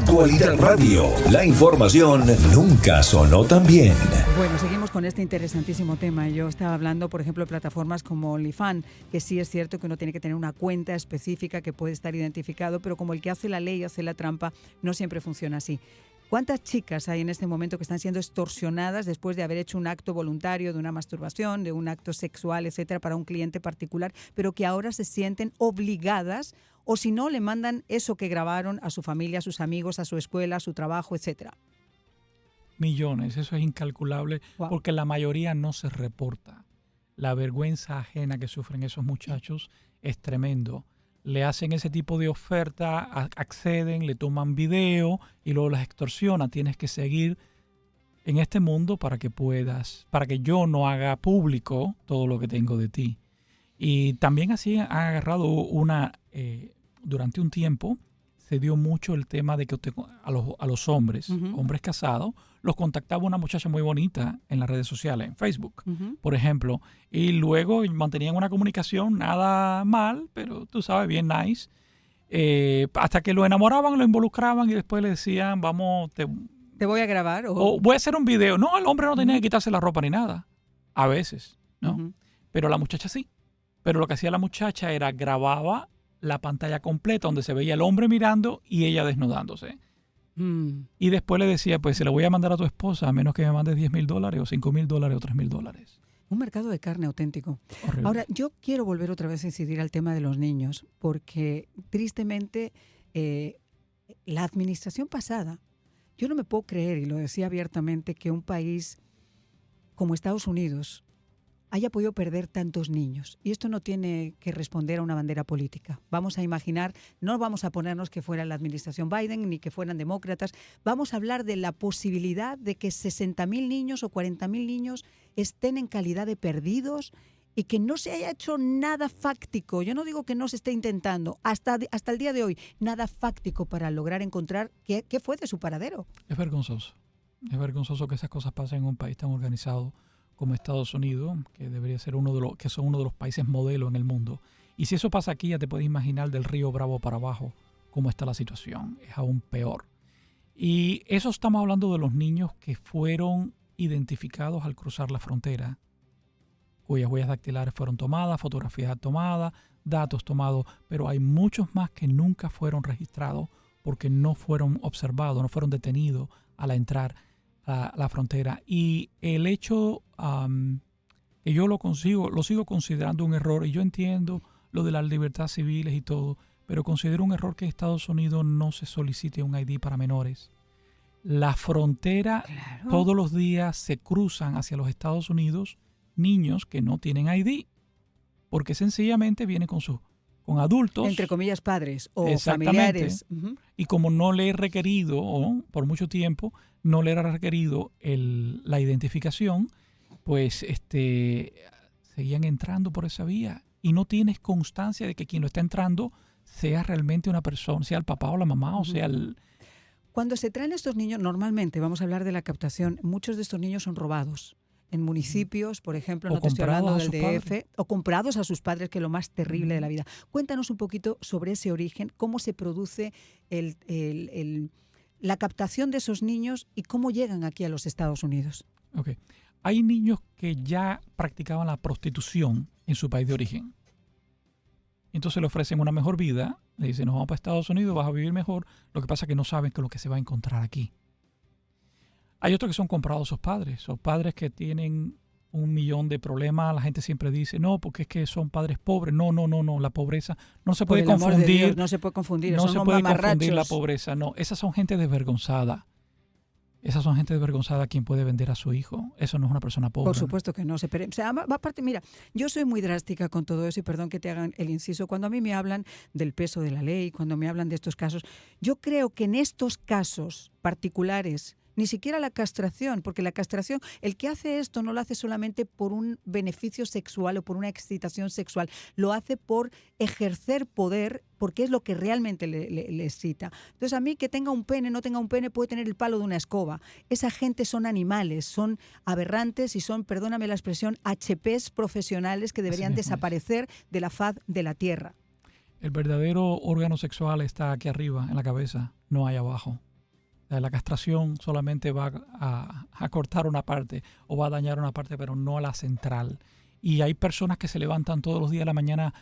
Actualidad Radio. La información nunca sonó tan bien. Bueno, seguimos con este interesantísimo tema. Yo estaba hablando, por ejemplo, de plataformas como OnlyFans, que sí es cierto que uno tiene que tener una cuenta específica que puede estar identificado, pero como el que hace la ley hace la trampa, no siempre funciona así. ¿Cuántas chicas hay en este momento que están siendo extorsionadas después de haber hecho un acto voluntario de una masturbación, de un acto sexual, etcétera, para un cliente particular, pero que ahora se sienten obligadas, o si no, le mandan eso que grabaron a su familia, a sus amigos, a su escuela, a su trabajo, etcétera? Millones, eso es incalculable, Wow. porque la mayoría no se reporta. La vergüenza ajena que sufren esos muchachos es tremendo. Le hacen ese tipo de oferta, acceden, le toman video y luego las extorsionan. Tienes que seguir en este mundo para que yo no haga público todo lo que tengo de ti. Y también así han agarrado durante un tiempo, se dio mucho el tema de que a los hombres, hombres casados, los contactaba una muchacha muy bonita en las redes sociales, en Facebook, por ejemplo, y luego mantenían una comunicación nada mal, pero tú sabes, bien nice, hasta que lo enamoraban, lo involucraban y después le decían, vamos, te voy a grabar. o voy a hacer un video. No, el hombre no tenía que quitarse la ropa ni nada, a veces, ¿no? Pero la muchacha sí. Pero lo que hacía la muchacha era grababa la pantalla completa donde se veía el hombre mirando y ella desnudándose. Y después le decía, pues se la voy a mandar a tu esposa a menos que me mandes $10,000 o $5,000 o $3,000. Un mercado de carne auténtico. Horrible. Ahora, yo quiero volver otra vez a incidir al tema de los niños, porque tristemente la administración pasada, yo no me puedo creer, y lo decía abiertamente, que un país como Estados Unidos haya podido perder tantos niños. Y esto no tiene que responder a una bandera política. Vamos a imaginar, no vamos a ponernos que fuera la administración Biden ni que fueran demócratas. Vamos a hablar de la posibilidad de que 60,000 niños o 40,000 niños estén en calidad de perdidos y que no se haya hecho nada fáctico. Yo no digo que no se esté intentando, hasta el día de hoy, nada fáctico para lograr encontrar qué fue de su paradero. Es vergonzoso. Es vergonzoso que esas cosas pasen en un país tan organizado como Estados Unidos, que debería ser uno de los países modelo en el mundo. Y si eso pasa aquí, ya te puedes imaginar del río Bravo para abajo cómo está la situación. Es aún peor. Y eso estamos hablando de los niños que fueron identificados al cruzar la frontera, cuyas huellas dactilares fueron tomadas, fotografías tomadas, datos tomados, pero hay muchos más que nunca fueron registrados porque no fueron observados, no fueron detenidos al entrar a la frontera. Y el hecho que yo lo sigo considerando un error, y yo entiendo lo de las libertades civiles y todo, pero considero un error que en Estados Unidos no se solicite un ID para menores. La frontera, claro, todos los días se cruzan hacia los Estados Unidos niños que no tienen ID, porque sencillamente vienen con adultos, entre comillas, padres o familiares. Y como no le he requerido, o por mucho tiempo, no le era requerido la identificación, pues seguían entrando por esa vía y no tienes constancia de que quien lo está entrando sea realmente una persona, sea el papá o la mamá, o sea el... Cuando se traen estos niños, normalmente, vamos a hablar de la captación, muchos de estos niños son robados en municipios, por ejemplo, no te estoy hablando del DF, o comprados a sus padres, que es lo más terrible de la vida. Cuéntanos un poquito sobre ese origen, cómo se produce la captación de esos niños y cómo llegan aquí a los Estados Unidos. Okay. Hay niños que ya practicaban la prostitución en su país de origen. Entonces le ofrecen una mejor vida, le dicen, nos vamos para Estados Unidos, vas a vivir mejor. Lo que pasa es que no saben qué es lo que se va a encontrar aquí. Hay otros que son comprados sus padres que tienen 1,000,000 de problemas. La gente siempre dice, no, porque es que son padres pobres. No, la pobreza no se puede confundir. Dios, no se puede confundir, no son se puede mamarrachos. Confundir la pobreza, no. Esas son gente desvergonzada. Esas son gente desvergonzada quien puede vender a su hijo. Eso no es una persona pobre. Por supuesto que no. O sea, aparte, mira, yo soy muy drástica con todo eso y perdón que te hagan el inciso. Cuando a mí me hablan del peso de la ley, cuando me hablan de estos casos, yo creo que en estos casos particulares, ni siquiera la castración, porque la castración, el que hace esto no lo hace solamente por un beneficio sexual o por una excitación sexual, lo hace por ejercer poder, porque es lo que realmente le excita. Entonces, a mí que tenga un pene, no tenga un pene, puede tener el palo de una escoba. Esa gente son animales, son aberrantes y son, perdóname la expresión, HPs profesionales que deberían desaparecer de la faz de la tierra. El verdadero órgano sexual está aquí arriba, en la cabeza, no ahí abajo. sea, la castración solamente va a cortar una parte o va a dañar una parte, pero no a la central. Y hay personas que se levantan todos los días de la mañana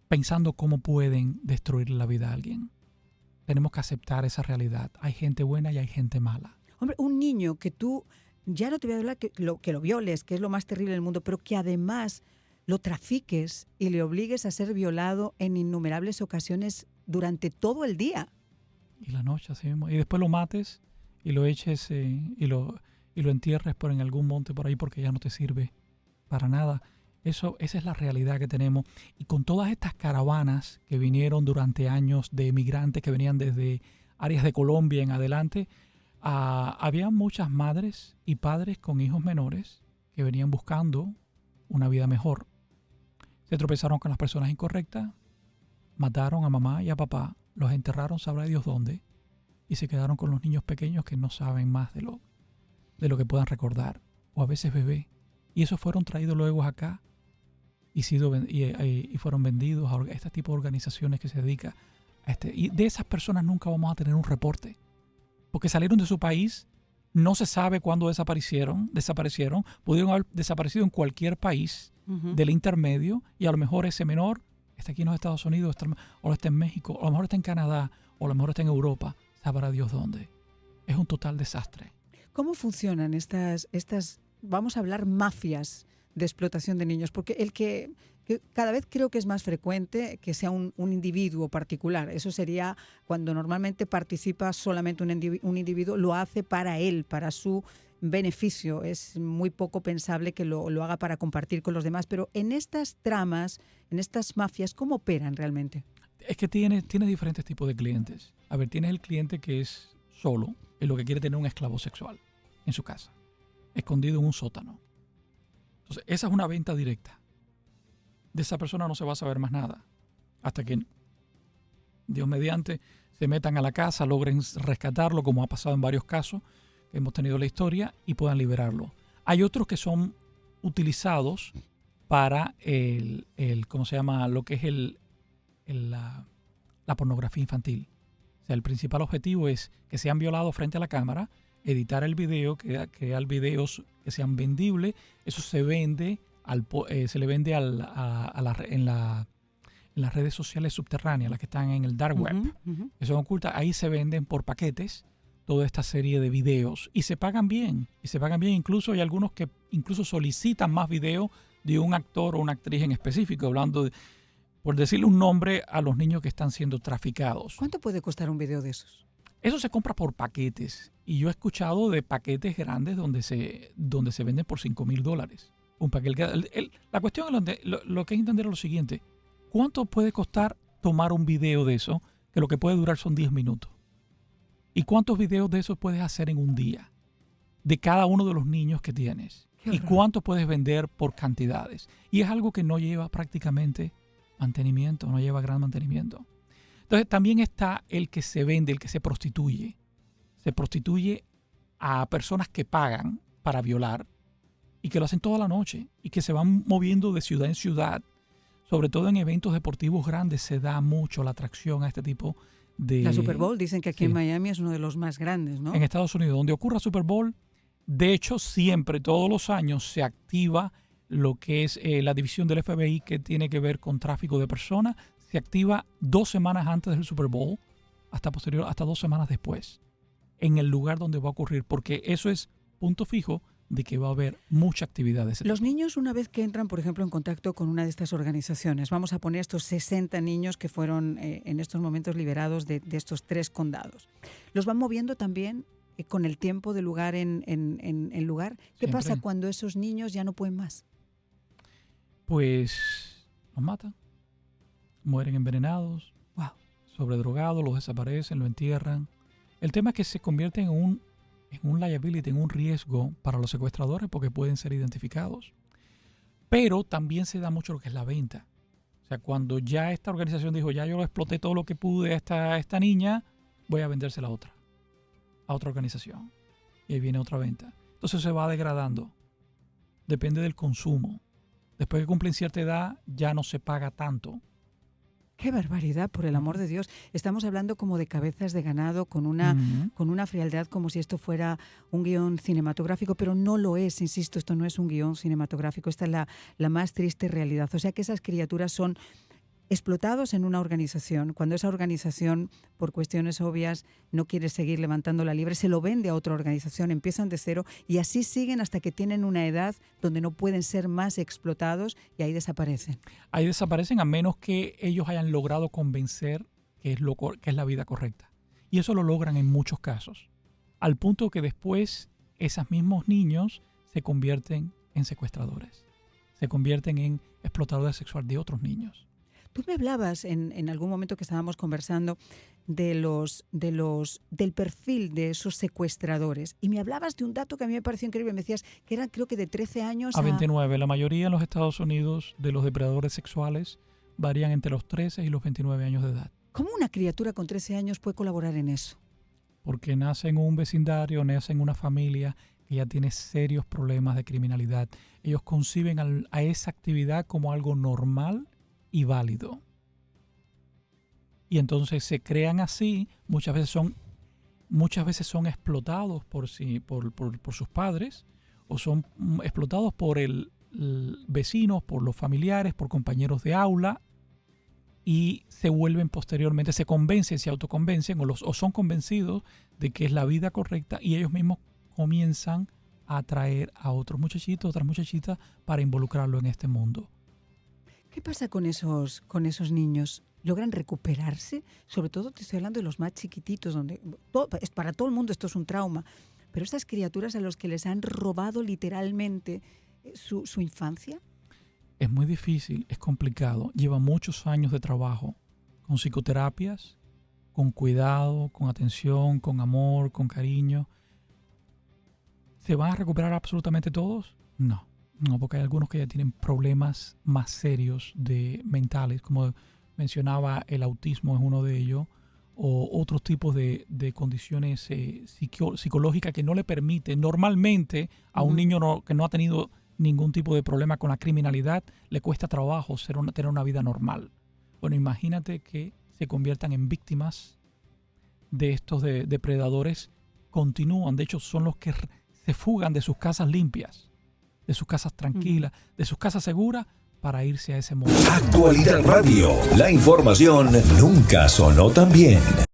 pensando cómo pueden destruir la vida a alguien. Tenemos que aceptar esa realidad. Hay gente buena y hay gente mala. Hombre, un niño que tú, ya no te voy a hablar que lo violes, que es lo más terrible del mundo, pero que además lo trafiques y le obligues a ser violado en innumerables ocasiones durante todo el día. Y la noche así mismo. Y después lo mates y lo eches y lo entierres en algún monte por ahí porque ya no te sirve para nada. Esa es la realidad que tenemos. Y con todas estas caravanas que vinieron durante años de migrantes que venían desde áreas de Colombia en adelante, había muchas madres y padres con hijos menores que venían buscando una vida mejor. Se tropezaron con las personas incorrectas, mataron a mamá y a papá, los enterraron sabrá Dios dónde, y se quedaron con los niños pequeños que no saben más de lo que puedan recordar, o a veces bebés. Y esos fueron traídos luego acá y fueron vendidos a este tipo de organizaciones que se dedican a y de esas personas nunca vamos a tener un reporte, porque salieron de su país, no se sabe cuándo desaparecieron, pudieron haber desaparecido en cualquier país del intermedio, y a lo mejor ese menor está aquí en los Estados Unidos, o está en México, o a lo mejor está en Canadá, o a lo mejor está en Europa, sabrá Dios dónde. Es un total desastre. ¿Cómo funcionan estas, vamos a hablar, mafias de explotación de niños? Porque el que cada vez creo que es más frecuente que sea un individuo particular. Eso sería cuando normalmente participa solamente un individuo, lo hace para él, para su beneficio. Es muy poco pensable que lo haga para compartir con los demás. Pero en estas tramas, en estas mafias, ¿cómo operan realmente? Es que tiene diferentes tipos de clientes. A ver, tienes el cliente que es solo y lo que quiere tener un esclavo sexual en su casa, escondido en un sótano. Entonces, esa es una venta directa. De esa persona no se va a saber más nada hasta que, Dios mediante, se metan a la casa, logren rescatarlo, como ha pasado en varios casos que hemos tenido en la historia, y puedan liberarlo. Hay otros que son utilizados para ¿cómo se llama? Lo que es la pornografía infantil. O sea, el principal objetivo es que sean violados frente a la cámara, editar el video, crear videos que sean vendibles. Eso se vende, se le vende en las redes sociales subterráneas, las que están en el dark web, que son ocultas. Ahí se venden por paquetes toda esta serie de videos y se pagan bien. Incluso hay algunos que incluso solicitan más videos de un actor o una actriz en específico, hablando por decirle un nombre a los niños que están siendo traficados. ¿Cuánto puede costar un video de esos? Eso se compra por paquetes. Y yo he escuchado de paquetes grandes donde se venden por $5,000. Un paquete. La cuestión es lo que hay que entender es lo siguiente. ¿Cuánto puede costar tomar un video de eso? Que lo que puede durar son 10 minutos. ¿Y cuántos videos de esos puedes hacer en un día? De cada uno de los niños que tienes. ¿Y cuánto puedes vender por cantidades? Y es algo que no lleva prácticamente mantenimiento, no lleva gran mantenimiento. Entonces también está el que se vende, el que se prostituye. Se prostituye a personas que pagan para violar y que lo hacen toda la noche y que se van moviendo de ciudad en ciudad. Sobre todo en eventos deportivos grandes se da mucho la atracción a este tipo de... La Super Bowl, dicen que aquí en Miami es uno de los más grandes, ¿no? En Estados Unidos, donde ocurra Super Bowl, de hecho siempre, todos los años, se activa lo que es la división del FBI que tiene que ver con tráfico de personas. Se activa 2 semanas antes del Super Bowl, hasta 2 semanas después, en el lugar donde va a ocurrir, porque eso es punto fijo de que va a haber mucha actividad de ese tipo. Los niños, una vez que entran, por ejemplo, en contacto con una de estas organizaciones, vamos a poner estos 60 niños que fueron en estos momentos liberados de estos 3 condados, ¿los van moviendo también con el tiempo de lugar en lugar? ¿Qué Siempre. pasa cuando esos niños ya no pueden más? Pues los matan, mueren envenenados, sobredrogados, los desaparecen, lo entierran. El tema es que se convierte en un liability, en un riesgo para los secuestradores porque pueden ser identificados. Pero también se da mucho lo que es la venta. O sea, cuando ya esta organización dijo, ya yo lo exploté todo lo que pude a esta niña, voy a vendérsela a otra organización. Y ahí viene otra venta. Entonces se va degradando. Depende del consumo. Después que cumplen cierta edad, ya no se paga tanto. Qué barbaridad, por el amor de Dios. Estamos hablando como de cabezas de ganado, con una frialdad como si esto fuera un guión cinematográfico, pero no lo es, insisto, esto no es un guión cinematográfico, esta es la más triste realidad. O sea que esas criaturas son explotados en una organización. Cuando esa organización, por cuestiones obvias, no quiere seguir levantando la liebre, se lo vende a otra organización, empiezan de cero y así siguen hasta que tienen una edad donde no pueden ser más explotados y ahí desaparecen. Ahí desaparecen a menos que ellos hayan logrado convencer que es la vida correcta. Y eso lo logran en muchos casos. Al punto que después esos mismos niños se convierten en secuestradores. Se convierten en explotadores sexuales de otros niños. Tú me hablabas en algún momento que estábamos conversando del perfil de esos secuestradores y me hablabas de un dato que a mí me pareció increíble. Me decías que eran creo que de 13 años a 29. La mayoría en los Estados Unidos de los depredadores sexuales varían entre los 13 y los 29 años de edad. ¿Cómo una criatura con 13 años puede colaborar en eso? Porque nace en un vecindario, nace en una familia que ya tiene serios problemas de criminalidad. Ellos conciben a esa actividad como algo normal y válido. Y entonces se crean así, muchas veces son explotados por sus padres o son explotados por el vecinos, por los familiares, por compañeros de aula y se vuelven posteriormente, se convencen, se autoconvencen o son convencidos de que es la vida correcta y ellos mismos comienzan a atraer a otros muchachitos, otras muchachitas para involucrarlo en este mundo. ¿Qué pasa con esos niños? ¿Logran recuperarse? Sobre todo te estoy hablando de los más chiquititos, donde para todo el mundo esto es un trauma. Pero estas criaturas a los que les han robado literalmente su infancia. Es muy difícil, es complicado. Lleva muchos años de trabajo con psicoterapias, con cuidado, con atención, con amor, con cariño. ¿Se van a recuperar absolutamente todos? No. No, porque hay algunos que ya tienen problemas más serios mentales, como mencionaba, el autismo es uno de ellos, o otros tipos de condiciones psicológicas que no le permiten. Normalmente a un niño que no ha tenido ningún tipo de problema con la criminalidad, le cuesta trabajo tener una vida normal. Bueno, imagínate que se conviertan en víctimas de estos depredadores, continúan, de hecho son los que se fugan de sus casas limpias, de sus casas tranquilas, de sus casas seguras, para irse a ese mundo. Actualidad Radio, la información nunca sonó tan bien.